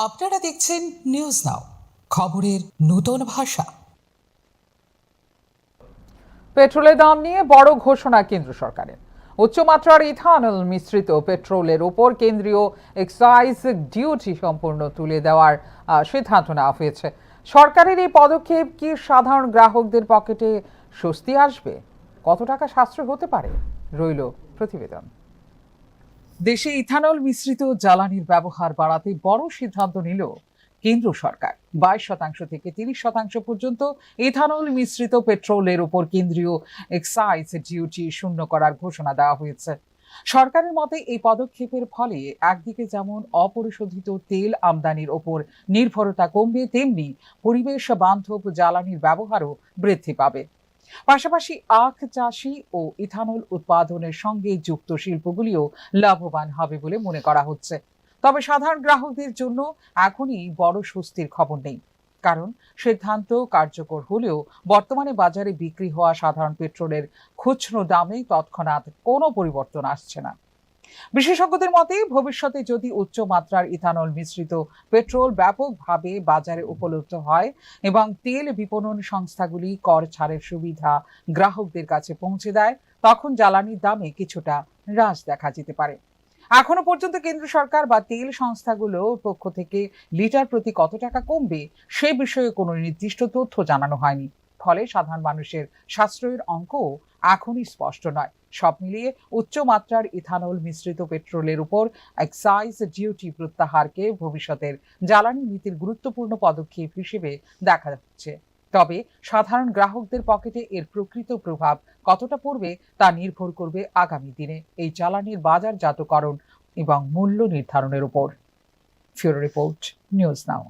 আপনারা দেখছেন news now, খবরের নতুন ভাষা। পেট্রোলের দাম নিয়ে বড় ঘোষণা কেন্দ্র সরকারের। উচ্চমাত্রার ইথানল মিশ্রিত পেট্রোলের উপর কেন্দ্রীয় এক্সাইজ ডিউটি সম্পূর্ণ তুলে দেওয়ার সিদ্ধান্ত নেওয়া হয়েছে। সরকারের এই পদক্ষেপ কি সাধারণ গ্রাহকদের পকেটে স্বস্তি আসবে? কত টাকা সাশ্রয় হতে পারে, রইল প্রতিবেদন। দেশে ইথানল মিশ্রিত জ্বালানির ব্যবহার বাড়াতে বড় সিদ্ধান্ত নিল কেন্দ্র সরকার। 22% থেকে 30% পর্যন্ত ইথানল মিশ্রিত পেট্রোলের উপর কেন্দ্রীয় এক্সাইজ ডিউটি শূন্য করার ঘোষণা দেওয়া হয়েছে। সরকারের মতে এই পদক্ষেপের ফলে একদিকে যেমন অপরিশোধিত তেল আমদানির ওপর নির্ভরতা কমবে, তেমনি পরিবেশ বান্ধব জ্বালানির ব্যবহারও বৃদ্ধি পাবে। পাশাপাশি আখ চাষি ও ইথানল উৎপাদনের সঙ্গে যুক্ত শিল্পগুলিও লাভবান হবে বলে মনে করা হচ্ছে। তবে সাধারণ গ্রাহকদের জন্য এখনই বড় স্বস্তির খবর নেই, কারণ সিদ্ধান্ত কার্যকর হলেও বর্তমানে বাজারে বিক্রি হওয়া সাধারণ পেট্রোলের খুচরো দামে তৎক্ষণাৎ কোনো পরিবর্তন আসছে না। বিশেষজ্ঞদের মতে ভবিষ্যতে যদি উচ্চ মাত্রার ইথানল মিশ্রিত পেট্রোল ব্যাপকভাবে বাজারে উপলব্ধ হয় এবং তেল বিপণন সংস্থাগুলি কর ছাড়ের সুবিধা গ্রাহকদের কাছে পৌঁছে দেয়, তখন জ্বালানির দামে কিছুটা হ্রাস দেখা যেতে পারে। এখনো পর্যন্ত কেন্দ্র সরকার বা তেল সংস্থাগুলোর পক্ষ থেকে লিটার প্রতি কত টাকা কমবে সে বিষয়ে কোনো নির্দিষ্ট তথ্য জানানো হয়নি। ফলে সাধারণ মানুষের সাশ্রয়ের অঙ্কও এখনই স্পষ্ট নয়। সব মিলিয়ে উচ্চমাত্রার ইথানল মিশ্রিত পেট্রোলের উপর এক্সাইজ ডিউটি প্রত্যাহারকে ভবিষ্যতের জ্বালানি নীতির গুরুত্বপূর্ণ পদক্ষেপ হিসেবে দেখা যাচ্ছে। তবে সাধারণ গ্রাহকদের পকেটে এর প্রকৃত প্রভাব কতটা পড়বে তা নির্ভর করবে আগামী দিনে এই জ্বালানির বাজারজাতকরণ এবং মূল্য নির্ধারণের উপর। ফিউরো রিপোর্ট, নিউজ নাও।